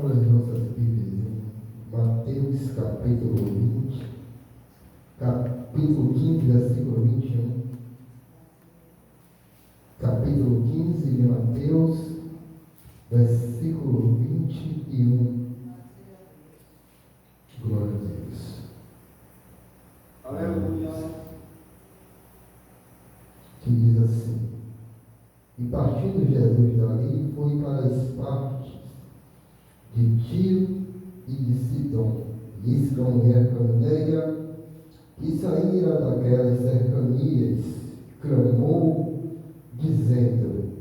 Olha as nossas Bíblias em Mateus capítulo 20, capítulo 15, versículo 21. Capítulo 15 de Mateus, versículo 21. Glória a Deus. Aleluia. Que diz assim: E partindo Jesus dali, foi para as partes de Tiro e de Sidom, Liscão e Caneia, que saíra daquelas cercanias, clamou, dizendo: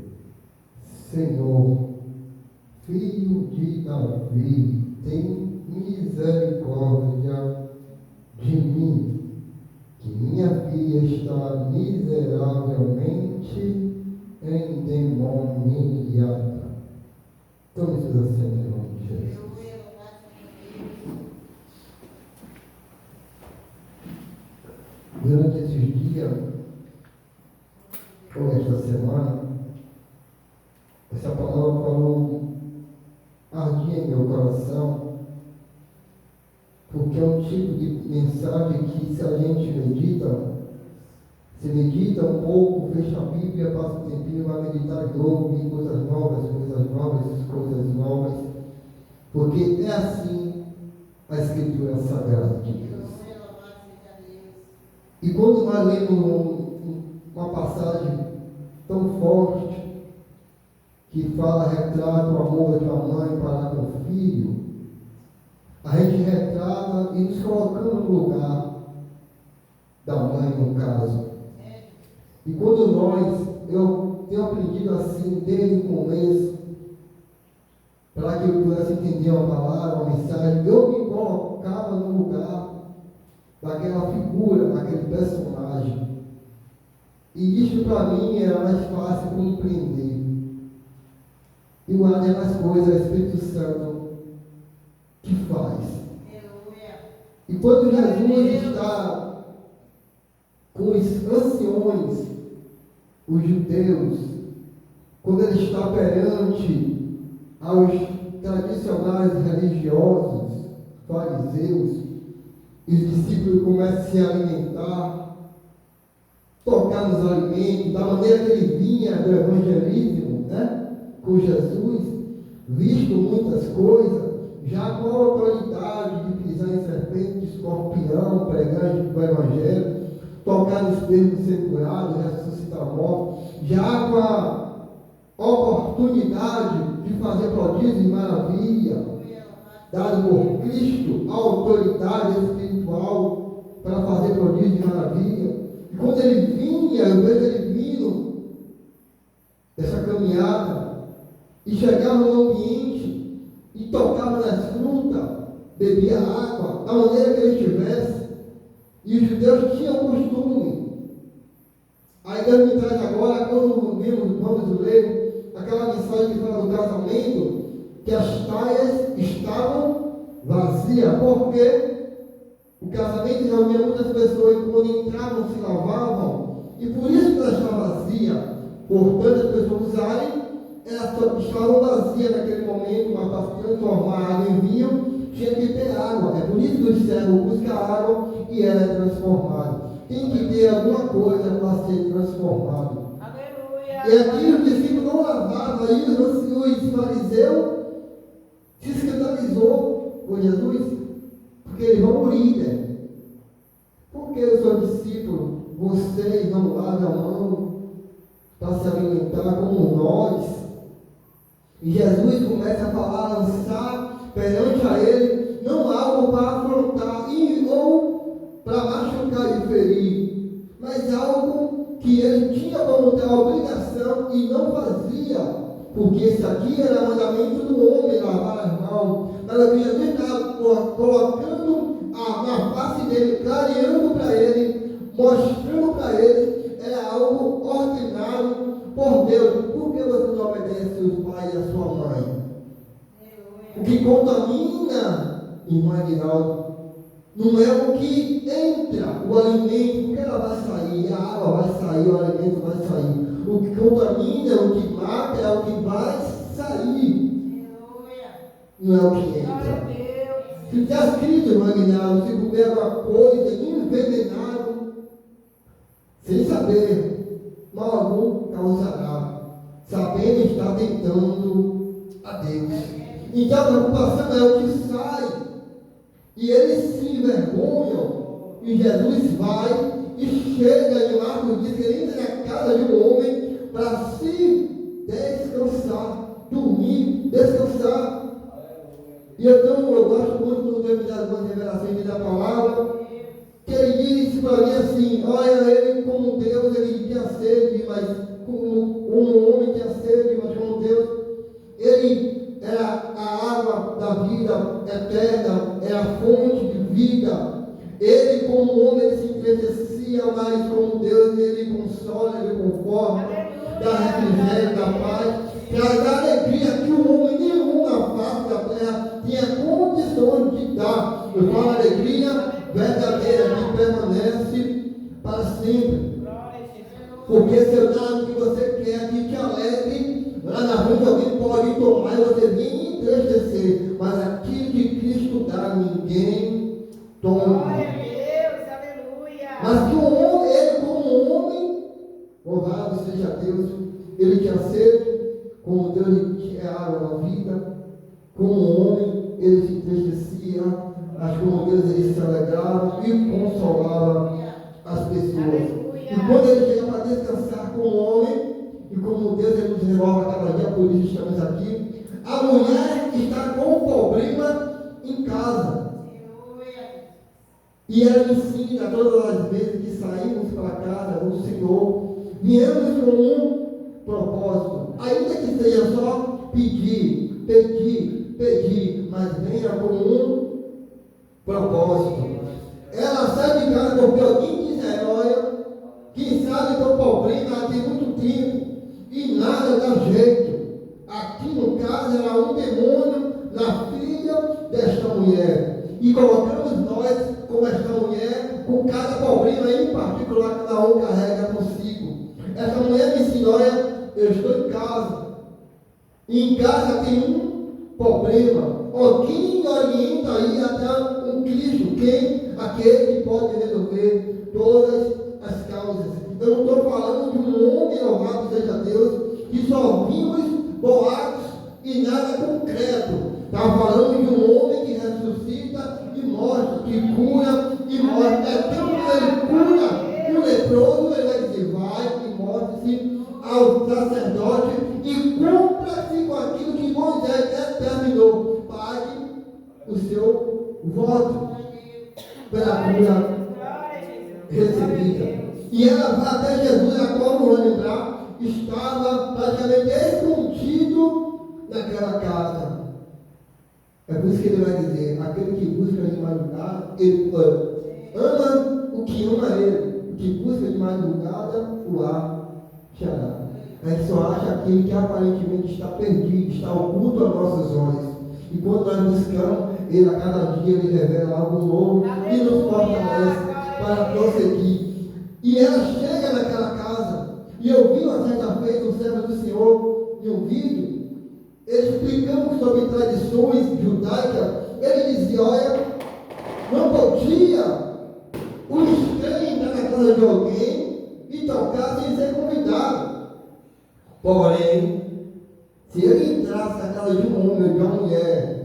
Senhor, filho de Davi, tem misericórdia de mim, que minha filha está miseravelmente endemoniada. Tome seus assentos em nome de Jesus. Durante esses dias, ou esta semana, essa palavra falou, ardia em meu coração, porque é um tipo de mensagem que, se a gente medita um pouco, fecha a Bíblia, passa um tempinho, vai meditar de novo, em coisas novas, porque é assim a Escritura Sagrada de Deus. E quando nós lemos uma passagem tão forte, que retrata o amor de uma mãe para com o filho, a gente retrata e nos colocando no lugar da mãe, no caso. E quando eu tenho aprendido assim desde o começo, para que eu pudesse entender uma palavra, uma mensagem, eu me colocava no lugar daquela figura, daquele personagem. E isso para mim era mais fácil compreender. E uma das coisas é o Espírito Santo que faz. E quando Jesus está com os anciões, os judeus, quando ele está perante aos tradicionais religiosos, fariseus, e os discípulos começam a se alimentar, tocar nos alimentos, da maneira que ele vinha do evangelismo, com Jesus, visto muitas coisas, já com a autoridade de pisar em serpente, de escorpião, pregar o evangelho, tocar nos termos ser curado, ressuscitar mortos, já com a oportunidade de fazer prodígios e maravilha, dado por Cristo, a autoridade espiritual para fazer prodígios e maravilha. E quando ele vinha, eu vejo ele vindo dessa caminhada, e chegava no ambiente, e tocava nas frutas, bebia água, da maneira que ele estivesse, e os judeus tinham costume. Aí Deus me traz agora, quando vamos ler aquela mensagem que fala do casamento, que as taias estavam vazias, porque o casamento reunia muitas pessoas e quando entravam se lavavam, e por isso que ela estava vazia. Portanto, as pessoas usarem, elas estavam vazias naquele momento, mas para se transformar a água em vinho, tinha que ter água. É por isso que o servo busca água e ela é transformada. Tem que ter alguma coisa para ser transformado. Aleluia. E aqui os discípulos não lavavam, aí os fariseus se escandalizou com Jesus, porque eles vão morir, Porque eu sou discípulo, vocês não lavam a mão para se alimentar como nós. E Jesus começa a falar, lançar perante a ele, não algo para afrontar ou para machucar e ferir, mas algo que ele tinha como ter a obrigação e não fazia, porque esse aqui era mandamento do homem, lavar as mãos. Mas o que Jesus estava colocando na face dele, clareando para ele, mostrando para ele, era algo ordenado por Deus. Por que você não obedece os pais e a sua mãe? O que contamina, irmã Aguinaldo, não é o que entra, o alimento, porque ela vai sair, a água vai sair, o alimento vai sair. O que contamina, o que mata, é o que vai sair. não é o que entra. Se está escrito, irmão Aguinaldo, se comer alguma coisa envenenado, sem saber, mal algum causará. Sabendo está tentando a Deus. Então a preocupação é o que sai. E eles se envergonham. E Jesus vai e chega em Marcos diz que ele entra na casa de um homem para se descansar, dormir, descansar. E então eu gosto muito quando Deus me dá algumas revelações da palavra, que ele disse para mim assim: olha, ele como Deus, ele tinha sede, mas como um homem tinha sede, mas como Deus, ele era a água da vida eterna, era a fonte de vida. Ele como homem, ele se entristecia, mas como Deus, ele consola, ele conforta, dá refrigério, dá paz, traz a alegria que o homem nenhum na face da terra tinha condições de dar. Eu falo alegria verdadeira que permanece para sempre. Porque se eu dar o que você quer, que te alegre, lá na frente alguém pode tomar e você vir entristecer. Mas aquilo que Cristo dá, ninguém toma. Glória a Deus, aleluia. Mas que o homem, ele como homem, louvado seja Deus, ele tinha sede, como Deus ele tinha água na vida, como homem, ele se entristecia, mas como Deus ele se alegrava e consolava as pessoas. Aleluia. E quando ele chega para descansar como homem, e como Deus ele nos renova cada dia, por isso estamos aqui, a mulher está com um problema em casa. E ela ensina todas as vezes que saímos para a casa do Senhor, viemos com um propósito, ainda que seja só pedir, mas venha com um propósito. Ela sai de casa porque alguém diz: olha, quem sabe que o problema tem muito tempo e nada dá jeito. Aqui no caso era um demônio na filha desta mulher. E colocamos nós, como esta mulher, com cada problema em particular, cada um carrega consigo. Essa mulher me ensinou: olha, eu estou em casa. E em casa tem um problema. Alguém orienta aí até um Cristo. Quem? Aquele que pode resolver todas as causas. Eu não estou falando de um homem, louvado seja Deus, que só vimos boatos e nada concreto. Estava falando de um homem que ressuscita e mostra, que cura e mostra. É tão que ele cura o leproso, ele vai dizer: vai e mostre-se ao sacerdote e cumpra-se com aquilo que Moisés determinou. Pague o seu voto pela cura recebida. E ela vai até Jesus, a qual não vai lembrar, estava praticamente escondido naquela casa. É por isso que ele vai dizer: aquele que busca de madrugada, ele ama o que ama ele. O que busca de madrugada, o achará. A gente só acha aquele que aparentemente está perdido, está oculto aos nossos olhos. E quando nós buscamos, ele a cada dia ele revela algo novo e nos fortalece para prosseguir. E ela chega naquela casa. E eu vi uma certa vez um servo do Senhor em um vídeo, ele explicando sobre tradições judaicas. Ele dizia: olha, não podia o estranho entrar na casa de alguém e tocar sem ser convidado. Porém, se ele entrasse na casa de um homem ou de uma mulher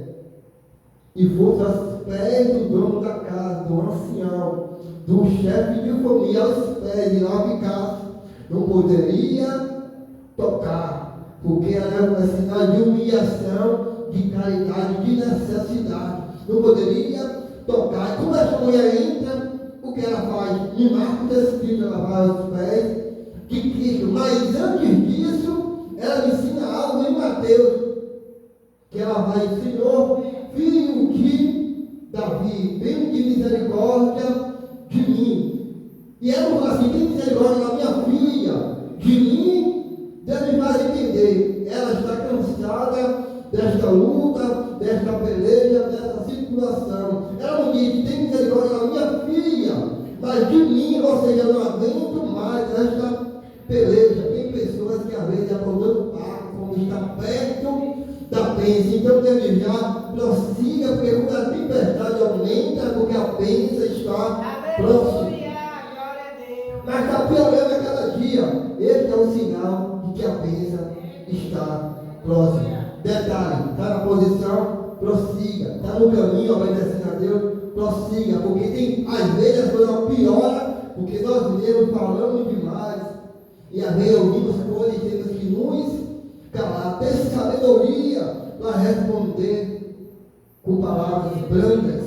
e fosse aos pés do dono da casa, do ancião, do chefe de família, aos pés e lá ficasse, não poderia tocar, porque era um sinal de humilhação, de caridade, de necessidade. Não poderia tocar. E como essa mulher entra, o que ela faz? Em Marcos escrito, ela vai aos pés de Cristo. Mas antes disso, ela ensina algo em Mateus, que ela vai: Senhor, filho de Davi, tem de misericórdia de mim. E ela fala assim: tem misericórdia da minha filha, de mim. Deus me faz entender, ela está cansada desta luta, desta peleja, desta situação. Ela não diz: tem misericórdia da minha filha, mas de mim, ou seja, eu não aguento mais esta peleja. Tem pessoas que às vezes estão dando pago quando está perto da bênção. Então, desde já, prossiga, porque quando a tempestade aumenta, porque a bênção está próxima. Aleluia. Glória a Deus. Mas está piorando a cada dia. Este é o sinal de que a bênção está próxima. Detalhe, está na posição, prossiga. Está no caminho, obedecendo a Deus, prossiga. Porque tem, às vezes, a coisa piora, porque nós mesmos falamos demais. E às vezes ouvimos coisas e temos que nos calar. Ter sabedoria para responder com palavras brandas.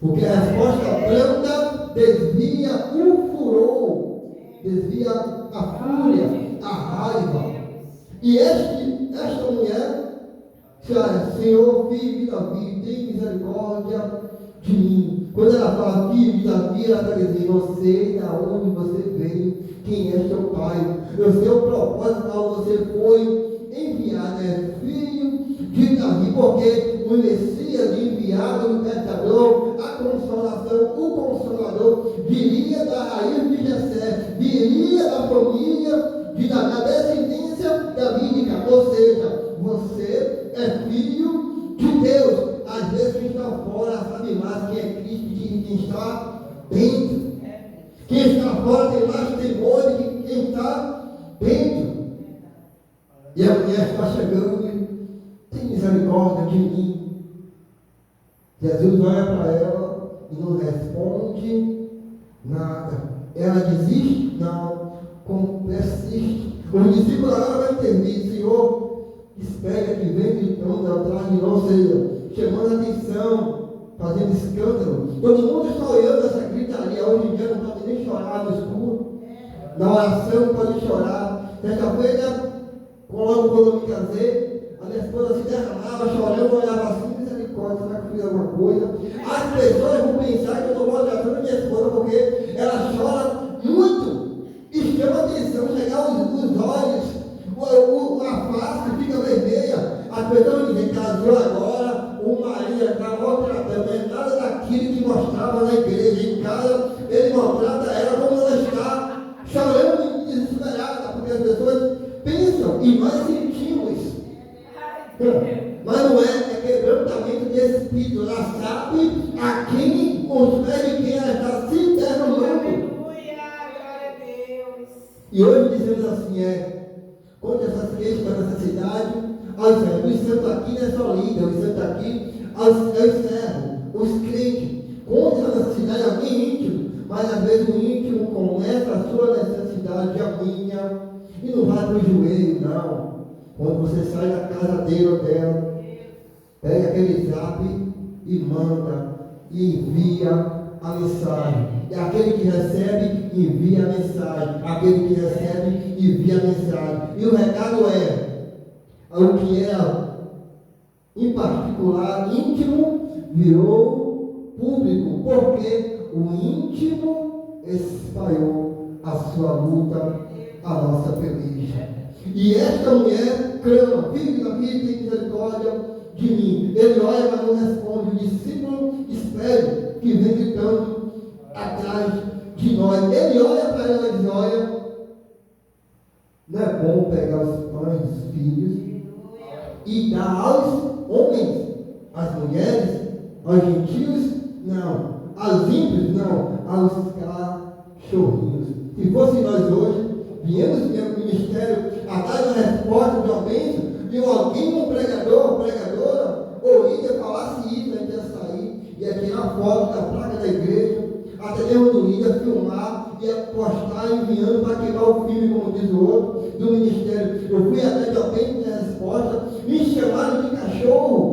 Porque a resposta branda desvia o furor, desvia a fúria, a raiva. E esta mulher, Senhor, filho de Davi, tem misericórdia de mim. Quando ela fala filho de Davi, ela está dizendo: eu sei de onde você veio, quem é teu pai, eu sei o propósito para onde você foi enviado, é filho de Davi, porque o Messias enviado, o libertador, a consolação, o consolador, viria da raiz de Jessé, viria da família de Davi, da descendência davídica, ou seja, você é filho de Deus. Às vezes quem está fora sabe mais quem é Cristo do que quem está dentro. Quem está fora tem mais temor do que quem está dentro. E a mulher está chegando e tem misericórdia de mim. Jesus olha para ela e não responde nada. Ela desiste? Não. Persiste. O discípulo agora vai entender: Senhor, espera que vem gritando atrás de nós, ou seja, chamando a atenção, fazendo escândalo. Todo mundo está olhando essa gritaria. Hoje em dia não pode nem chorar no escuro. Na oração não pode chorar. Sexta-feira, logo quando eu me casei, a minha esposa se derramava, chorando, olhava assim: misericórdia, será que eu fiz alguma coisa? As pessoas vão pensar que eu estou maltratando minha esposa, porque ela chora muito e chama atenção, chegar os olhos, a face fica vermelha. As pessoas dizem que casou agora, o marido está maltratando, não é nada daquilo que mostrava na igreja. Em casa, ele maltrata ela como ela está, chorando e desesperada, porque as pessoas pensam e nós sentimos. Mas não é quebrantamento de espírito. Ela sabe a quem, os pés de quem ela está se derramando. Aleluia. Glória a Deus. E hoje dizemos assim: contra essas queixas da necessidade, os santos aqui não é só líder, os santos aqui é os servos, os crentes. Contra a necessidade, alguém íntimo, mas às vezes o íntimo começa a sua necessidade, a minha, e não vai para o joelho, não. Quando você sai da casa dele ou dela, pega aquele zap e manda, e envia a mensagem. E aquele que recebe, envia a mensagem. Aquele que recebe, envia a mensagem. E o recado o que era em particular íntimo, virou público, porque o íntimo espalhou a sua luta, a nossa peleja. E esta mulher clama: filho da vida, tem misericórdia de mim. Ele olha, mas não responde. O discípulo espera, que vem gritando atrás de nós. Ele olha para ela e diz: olha, não é bom pegar os pães dos filhos e dar aos homens, às mulheres, aos gentios? Não. Aos ímpios? Não. Aos cachorrinhos. Se fosse nós hoje, viemos no ministério a dar uma resposta de uma bênção, e alguém, um pregador, pregadora, ou ia falasse isso, a gente ia sair, ia tirar foto da placa da igreja, até mesmo do ia filmar, ia postar, enviando para queimar o filme, como diz o outro, do ministério. Eu fui até de alguém com a resposta, me chamaram de cachorro.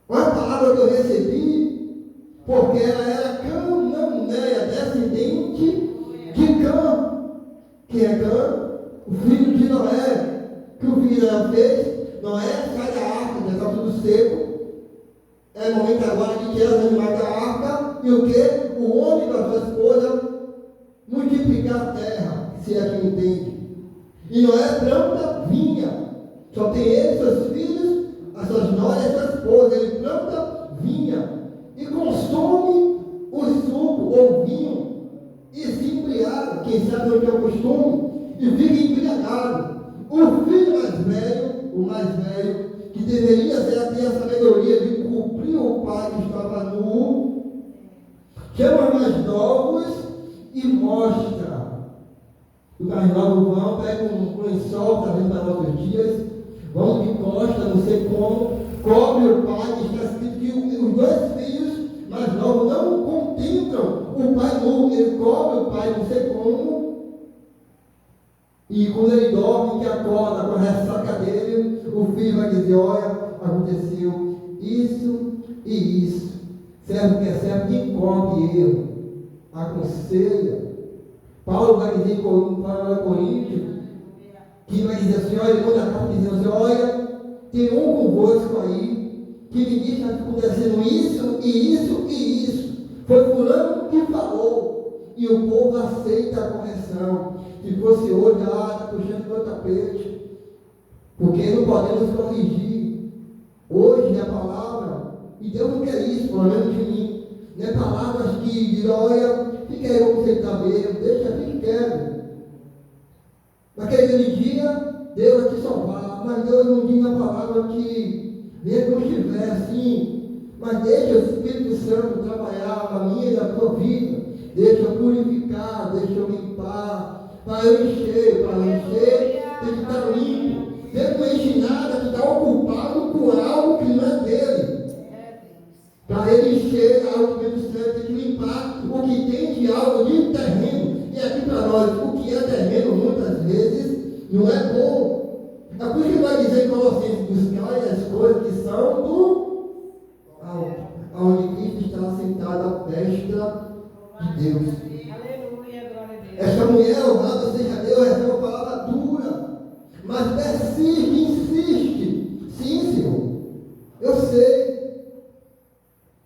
Olha a palavra que eu recebi, porque ela era cananeia, descendente de Cã. Quem é Cã? O filho de Noé. Que o filho de Noé fez? Noé sai da arca, já está tudo seco. É momento agora de tirar os animais da arca. E o que? O homem com a sua esposa multiplicar a terra, se é que entende. E Noé planta vinha. Só tem ele, seus filhos, as suas noras e a sua esposa. Ele planta vinha e consome o suco ou vinho e se embriaga. Quem sabe não tem o costume e fica embriagado. O filho mais velho, o mais velho, que deveria Elias tem a sabedoria de cumprir o pai que estava nu, chama mais novos e mostra. Os mais novos vão, pegam um lençol, trazendo para nossos dias, vão de costa, não sei como, cobre o pai, que está escrito que os dois filhos mais novos não contemplam o pai nu, ele cobre o pai, não sei como. E quando ele dorme, que acorda com a ressaca dele, o filho vai dizer: olha, aconteceu isso e isso. Servo que é servo, que encobre erro, aconselha. Paulo vai dizer em Coríntios, que vai dizer assim: olha, ele manda a carta dizendo assim: olha, tem um convosco aí, que me diz que está acontecendo isso e isso e isso. Foi fulano que falou, e o povo aceita a correção. Se fosse hoje, está puxando meu tapete, porque não podemos corrigir. Hoje a palavra, e Deus não quer isso, pelo menos de mim, não é palavras que dizem: olha, fica aí como você está mesmo, deixa, fique quieto. Naquele dia, Deus vai te salvar, mas Deus não diz na palavra que venha como estiver assim, mas deixa o Espírito Santo trabalhar na minha e na tua vida, deixa eu purificar, deixa eu limpar. Para eu encher, tem que estar limpo. Deus não enche nada, que está ocupado por algo que não é dele. Para ele encher algo que não é, tem que limpar o que tem de algo de terreno. E aqui para nós, o que é terreno muitas vezes não é bom. É por isso que vai dizer em Colossenses: buscar as coisas que são do alto, onde Cristo está sentado à destra de Deus. Essa mulher, honrada seja Deus, essa é uma palavra dura, mas persiste, insiste. Sim, Senhor, eu sei,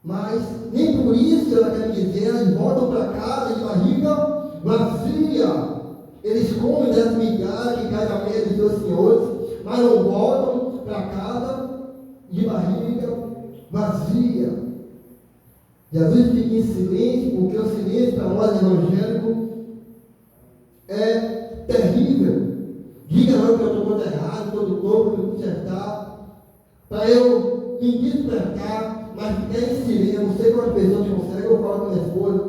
mas nem por isso ela quer dizer, eles voltam para casa de barriga vazia. Eles comem das migalhas que caem na mesa dos seus senhores, mas não voltam para casa de barriga vazia. Jesus fica em silêncio, porque o silêncio para nós evangélicos é terrível. Diga não que eu estou todo errado, todo corpo, me consertar, para eu me despertar, mas ficar em silêncio. Eu não sei quantas pessoas conseguem. Eu falo com a minha esposa,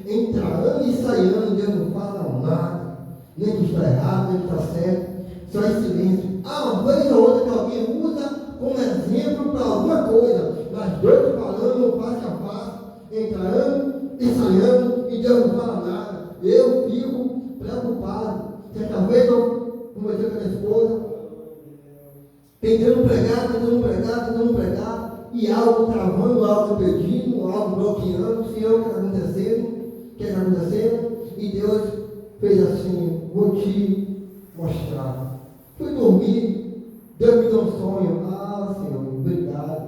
entrando e saindo, Deus não fala nada, nem que está errado, nem que está certo, só em silêncio. Uma vez ou outra que alguém usa como exemplo para alguma coisa, mas dois falando face a face, entrando e saindo, e Deus não fala nada. Eu fico preocupado. Certa vez eu conversei com a minha esposa, tentando pregar, e algo travando, algo pedindo, algo bloqueando. Senhor, o que está acontecendo? E Deus fez assim: vou te mostrar. Fui dormir, Deus me deu um sonho. Senhor, obrigado.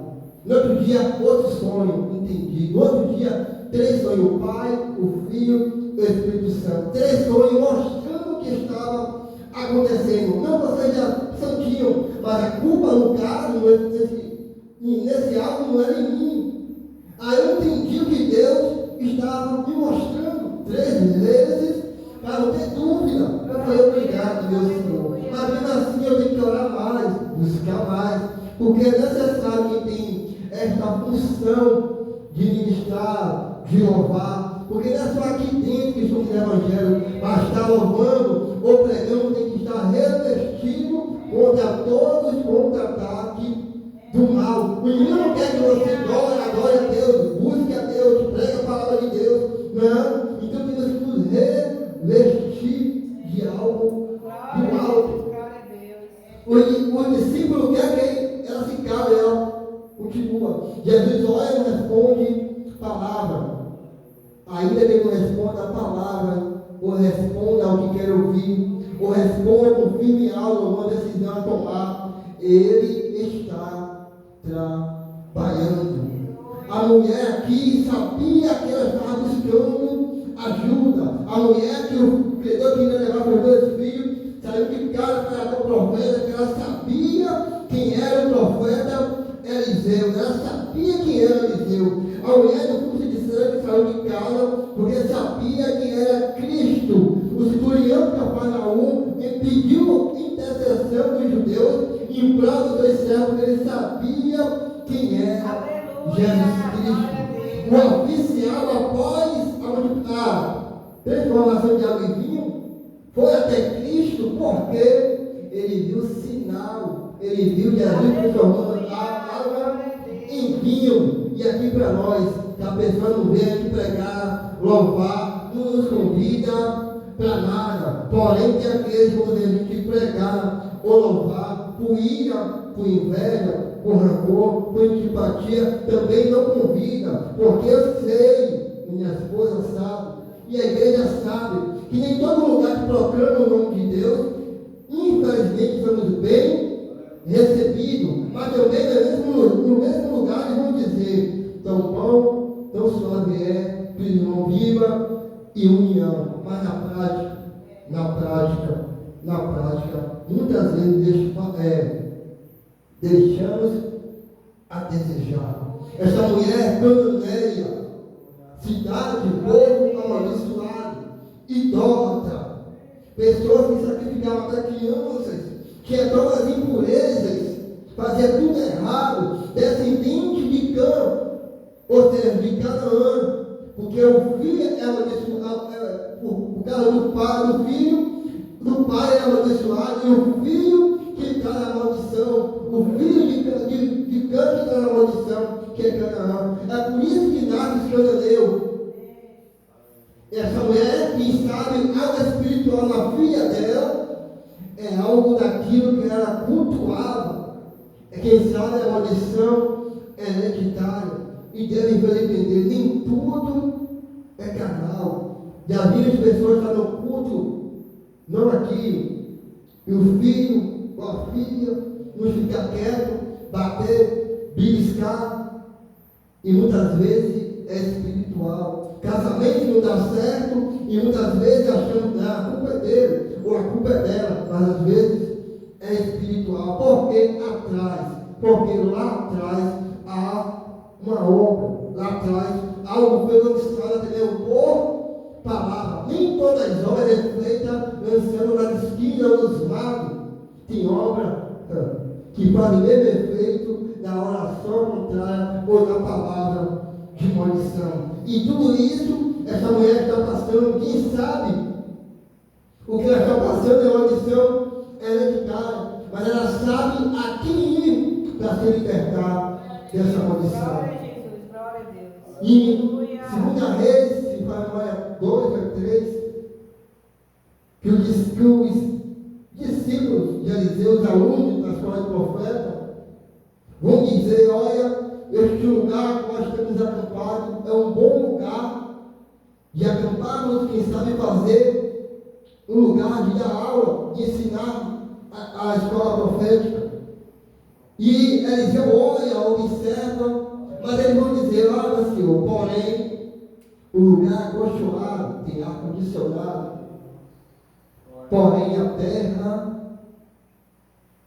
No outro dia, outro sonho, entendi. No outro dia, 3 sonhos: o Pai, o Filho, o Espírito Santo. 3 sonhos mostrando o que estava acontecendo. Não que eu seja santinho, mas a culpa no caso, nesse algo, não era em mim. Aí eu entendi o que Deus estava me mostrando 3 vezes, para não ter dúvida. Eu falei: obrigado, meu Senhor. Mas mesmo assim eu tenho que orar mais, buscar mais, porque é necessário que tenha esta função de ministrar, de louvar, porque não é só aqui dentro que estamos no Evangelho, mas estar louvando ou pregando, tem que estar revestido contra todos os contra-ataques do mal. O inimigo não quer que você adore a Deus, busque a Deus, pregue a palavra de Deus. Não, então temos que nos revestir de algo do alto. O discípulo quer que ela se cale, ela continua. Jesus olha e não responde palavra. Ainda que ele não responda a palavra, ou responda ao que quer ouvir, ou responda com firme alma uma decisão a tomar, ele está trabalhando. A mulher aqui sabia que ela estava buscando ajuda. A mulher que o credor queria levar para os 2 filhos, saiu de casa para o profeta, que ela sabia quem era o profeta Eliseu. Ela sabia quem era Eliseu. A mulher do curso de sangue saiu de casa porque sabia quem era Cristo. O centurião de Cafarnaum pediu intercessão dos judeus em prol dos 2 servos porque ele sabia quem era Aleluia. Jesus Glória Cristo. a O Deus. oficial, após a transformação de água em vinho, foi até Cristo porque ele viu o sinal, ele viu Jesus transformando a água em vinho. E aqui para nós, que a pessoa não vem aqui pregar, louvar, não nos convida para nada. Porém, tem aqueles que vão vir aqui pregar ou louvar por ira, por inveja, por rancor, por antipatia, também não convida, porque eu sei, minha esposa sabe, e a igreja sabe, que nem todo lugar que proclama o nome de Deus, infelizmente somos bem recebidos, mas também no mesmo lugar eles vão dizer, tão bom, tão suave é, que não viva e união, mas na prática, muitas vezes deixamos a desejar. Essa mulher cananeia, cidade, povo amaldiçoado, idólatra, pessoas que sacrificavam até crianças, tinha todas as impurezas, fazia tudo errado, descendente de Cã, ou seja, de Canaã, porque o filho é amaldiçoado, por causa do filho, do pai é amaldiçoado, e o filho que está na maldição, o filho de Cã que está na maldição, que é Canaã. É por isso que nasce os cananeus. Essa mulher que sabe algo espiritual na filha dela, é algo daquilo que ela cultuava. Quem sabe a maldição é hereditária. E deve entender, nem tudo é carnal. Já vi as pessoas estar no culto, não aqui. E o filho ou a filha não fica quieto, bater, beliscar. E muitas vezes é espiritual. Casamento não dá certo e muitas vezes achamos que a culpa é dele ou a culpa é dela, mas às vezes é espiritual. Porque lá atrás há uma obra, lá atrás algo foi lançado até por palavra. Nem todas as obras é feita lançando na esquina ou nos magos. Tem obra que faz o mesmo efeito na oração contrária ou na palavra de maldição. E tudo isso, essa mulher está passando, quem sabe o que ela está passando é maldição hereditária, mas ela sabe a quem ir para se libertar dessa maldição. Glória a Jesus, glória a Deus. E Aleluia. 2 Reis, se faz memória 2 ou 3, que os discípulos de Eliseu, os alunos da escola de profeta, vão dizer, olha, este lugar que nós temos acampado é um bom lugar de acamparmos, quem sabe fazer um lugar de dar aula, de ensinar a escola profética. E Eliseu olha, observa, mas eles vão dizer, olha Senhor, porém, o lugar acolchoado, tem ar-condicionado, porém a terra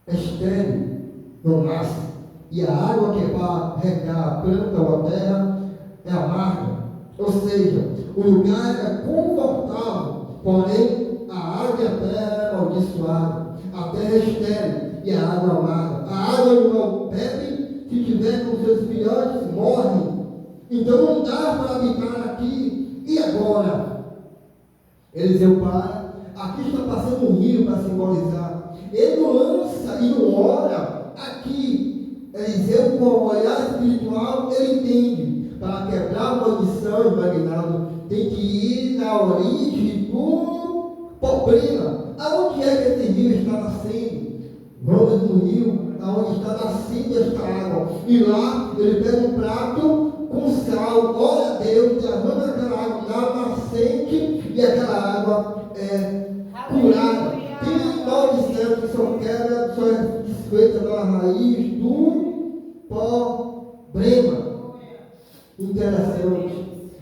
é estéril, não nasce. E a água que é para regar a planta ou a terra é amarga. Ou seja, o lugar é confortável, porém a água e a terra é amaldiçoada. A terra é estéril e a água amarga. A água não bebe, se tiver com seus filhotes, morre. Então não dá para habitar aqui. E agora? Eliseu para. Aqui está passando um rio para simbolizar. Ele não lança e não ora aqui. Eliseu, com o olhar espiritual, ele entende. Para quebrar a maldição, imaginado, tem que ir na origem do problema. Aonde é que esse rio está nascendo? Vamos no rio, aonde está nascendo esta água. E lá, ele pega um prato com sal, olha a Deus, derrama aquela água na nascente e aquela água é curada. Tem maldição que só quebra, só é desfeita pela raiz do problema. Interessante.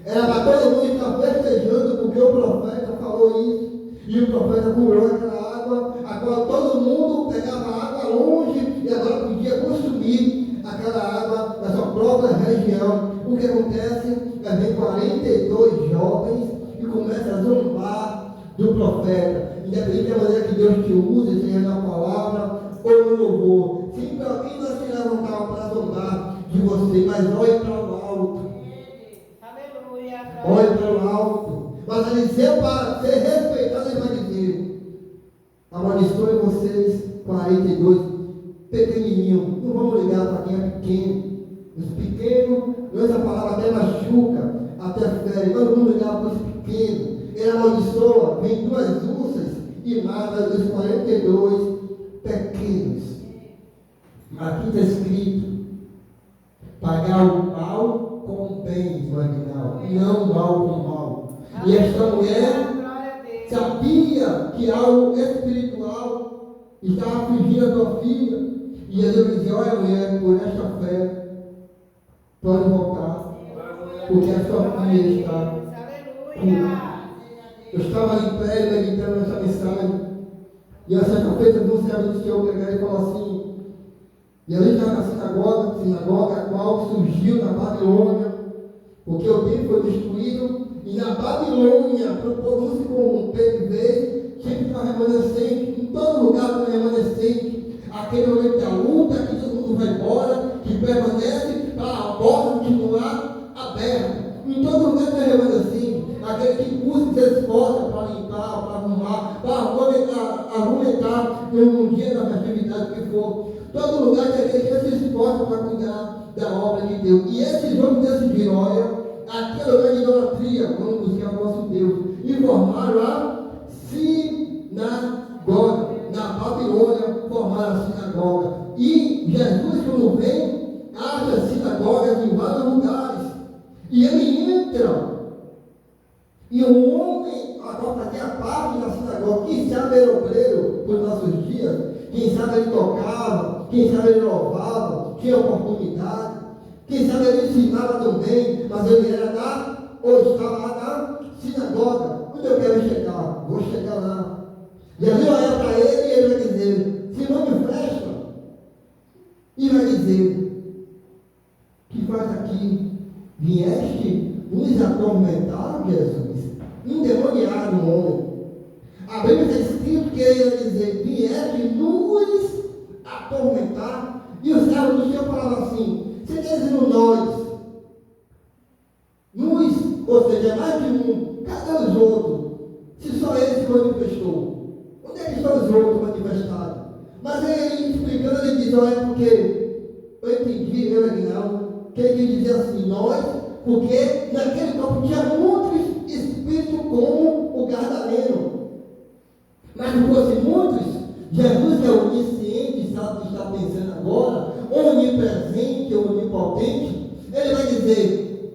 Era para todo mundo estar festejando porque o profeta falou isso. E o profeta curou aquela água, a qual todo mundo pegava água longe e agora podia consumir aquela água da sua própria região. O que acontece? Vem 42 jovens e começa a zombar do profeta. Independente da maneira que Deus te use, seja na palavra ou no louvor. Sempre alguém vai tirar levantar para zombar de você, mas olhe para o alto. Aleluia. Olhe para o alto. Mas Eliseu, para ser respeitado, ele vai dizer: amaldiçoe vocês, 42, pequenininho. Não vamos ligar para quem é pequeno. Os pequenos, essa palavra até machuca, até fere. Não vamos ligar para os pequenos. Ele amaldiçoa, vem duas ursas e mata os 42 pequenos. Aqui está escrito: pagar o mal com bem, marginal, não o mal com mal. E esta mulher sabia que algo espiritual estava afligindo a tua filha. E ele dizia: olha, mulher, por esta fé, pode voltar, porque a sua filha está curada. Eu estava ali em pé, meditando nessa mensagem, e a certa feita de um servo do Senhor pregar e falou assim. E ali estava na sinagoga, a qual surgiu na Babilônia, porque o templo foi destruído, e na Babilônia, para o povo se corromper de vez, sempre está remanescente, em todo lugar está remanescente, aquele momento da luta, que todo mundo vai embora, que permanece para a porta continuar aberta. Em todo lugar está remanescente, aquele que busca e se esforça para limpar, para arrumar, para argumentar um dia da festividade que for. Todo lugar tem aquele que se esforça para cuidar da obra de Deus. E esses homens decidiram: olha, aqui é lugar de idolatria, vamos buscar o nosso Deus. E formaram a sinagoga. Na Babilônia, formaram a sinagoga. E Jesus, quando vem, acha sinagogas em vários lugares. E ele entra. E o homem, agora fazia parte da sinagoga, quem sabe era obreiro nos nossos dias, quem sabe ele tocava, quem sabe ele louvava, tinha oportunidade, quem sabe ele ensinava também, mas ele era ou estava lá na sinagoga. Onde eu quero chegar? Vou chegar lá. E ali olha para ele e ele vai dizer: se não me fecha, e vai dizer: que faz aqui? Vieste nos atormentar, Jesus? Endemoniado o homem. A Bíblia está escrito que ele ia dizer: vieste nos atormentar. E o servo do Senhor falava assim: você está dizendo nós, ou seja, mais de um, cadê os outros? Se só ele se manifestou, onde é que estão os outros manifestados? Mas ele explicando, ele diz: olha, porque eu entendi, ele não, que ele dizia assim, nós, porque naquele corpo tinha muitos espíritos como o Gadareno. Mas não fosse muitos, Jesus, que é onisciente, sabe o que está pensando agora, onipresente, onipotente, ele vai dizer: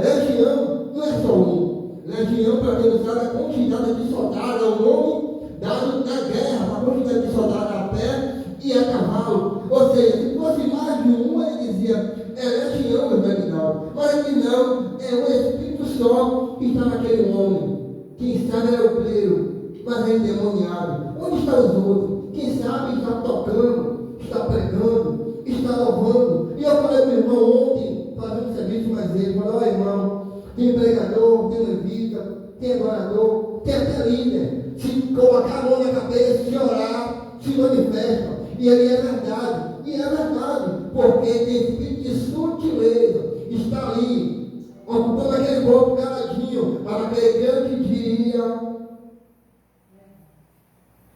legião não é só um. Legião, para quem não sabe, é quantidade de soldados, é o nome dado na guerra, a quantidade de soldados a pé e a cavalo. Ou seja, se fosse mais de um, ele dizia: é legião, meu Reginaldo. Mas aqui não, é um espírito só que está naquele homem. Quem sabe é obreiro, mas é endemoniado. Onde estão os outros? Quem sabe está tocando, está pregando, está louvando. E eu falei para o irmão ontem, fazendo serviço mais ele, falei: olha, irmão, tem pregador, tem levita, tem adorador, tem até líder. Se colocar a mão na cabeça, se orar, se manifesta. E ele é verdade. E é verdade, porque tem espírito de sutileza, está ali, ocupando aquele corpo caladinho, mas aquele grande dia.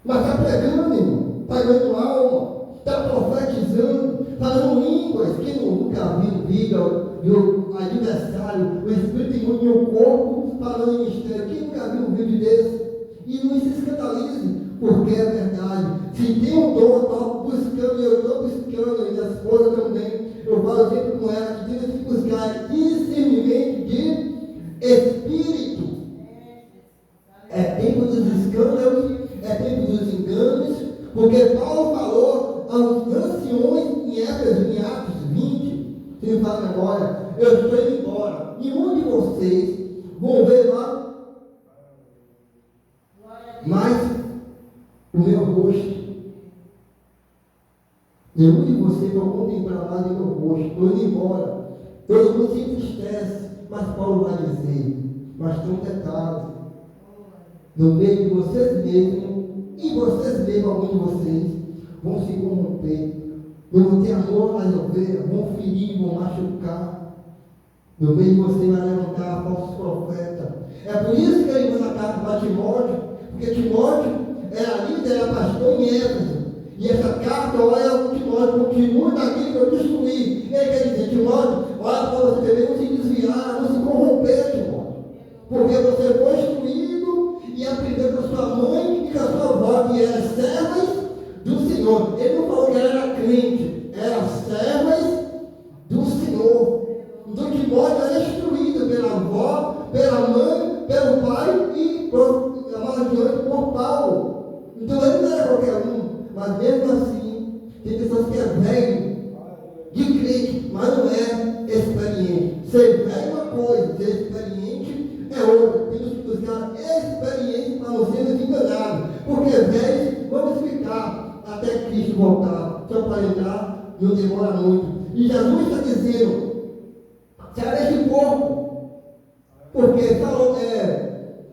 Mas está pregando, irmão, está ganhando alma, está profetizando, falando línguas que nunca viu o adversário, o espírito imundo e o corpo falando em mistério. Quem nunca viu um vídeo desse? E não se escandalize, porque é verdade. Se tem um dom, eu estou buscando, e eu estou buscando, e minha esposa também, eu falo sempre com ela, que temos que buscar discernimento de espírito. É tempo dos escândalos, é tempo dos enganos, porque Paulo falou aos anciões em Éfeso, em Atos 20, se me fala agora, eu estou indo embora, nenhum de vocês vão ver lá mais o meu rosto. Nenhum de vocês vai contemplar mais o meu rosto. Estou indo embora. Todo mundo se entristece, mas Paulo vai dizer: mas tem um detalhe. No meio de vocês mesmos, e vocês mesmos, alguns de vocês, vão se corromper. Não vão ter amor às ovelhas, vão ferir, vão machucar. No meio de você vai levantar falsos profetas. É por isso que ele manda a carta para Timóteo, porque Timóteo era líder, era pastor em Éfeso. E essa carta, olha, Timóteo, continua daquilo que eu destruí. Ele quer dizer, Timóteo, olha para você também não se desviar, não se corromper, Timóteo. Porque você foi instruído e aprendeu com a sua mãe e com a sua avó, que eram servas do Senhor. Ele não falou que ela era crente, eram servas do Senhor. Então Timóteo era instruído pela avó, pela mãe, pelo pai e mais adiante por Paulo. Então ele não era qualquer um, mas mesmo assim, tem pessoas que é velho de crente, mas não é experiente. Ser velho é uma coisa, ser experiente é outra. Temos que buscar experiência para não sermos enganados. Porque velhos vamos ficar até Cristo voltar. Só para entrar, não demora muito. E Jesus está dizendo, sai desse corpo. Porque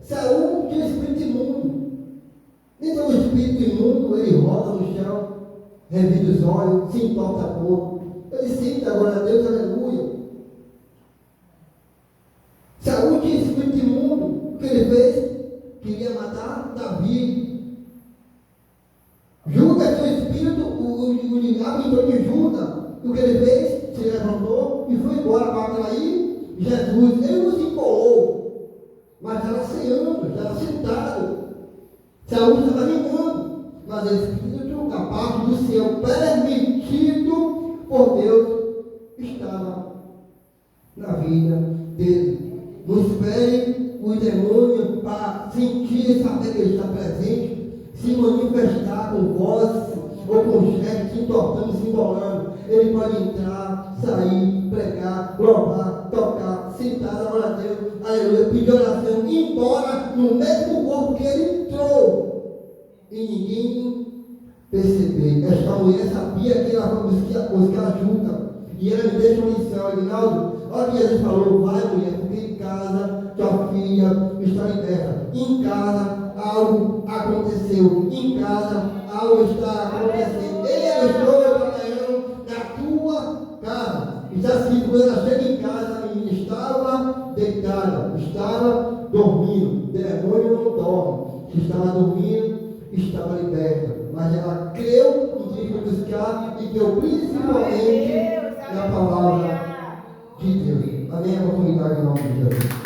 Saul tinha espírito imundo. Então o espírito imundo, ele roda no chão, revira os olhos, se entorta pouco. Ele sinta agora a Deus, aleluia. Saul tinha espírito imundo. O que ele fez? Queria matar Davi. Judas tinha espírito, o diabo entrou de Judas. O que ele fez? Se levantou e foi embora para atrair Jesus. Ele não se empolou, mas estava ceando, estava sentado. Saúl estava animando, mas o Espírito, da parte do céu, permitido por Deus, estava na vida dele. Não espere o demônio para sentir e saber que ele está presente, se manifestar com vozes ou com gestos, se entortando, se embolando. Ele pode entrar, sair, pregar, louvar, tocar, sentar, adorar a Deus, aleluia, pedir oração, ir embora no mesmo corpo que ele entrou. E ninguém perceber. Esta mulher sabia que ela foi buscar ajuda. E ela me deixa uma lição, Aguinaldo. Olha o que Jesus falou, vai mulher, porque em casa tua filha está liberta. Em casa algo aconteceu. Em casa algo está acontecendo. Ele estou trabalhando na tua casa. Está assim, quando ela chega em casa, a menina estava deitada, estava dormindo. O demônio não dorme. Estava dormindo, estava liberta. Mas ela creu no que foi buscar e creu principalmente na palavra de Deus. Amém? A oportunidade em nome de Jesus.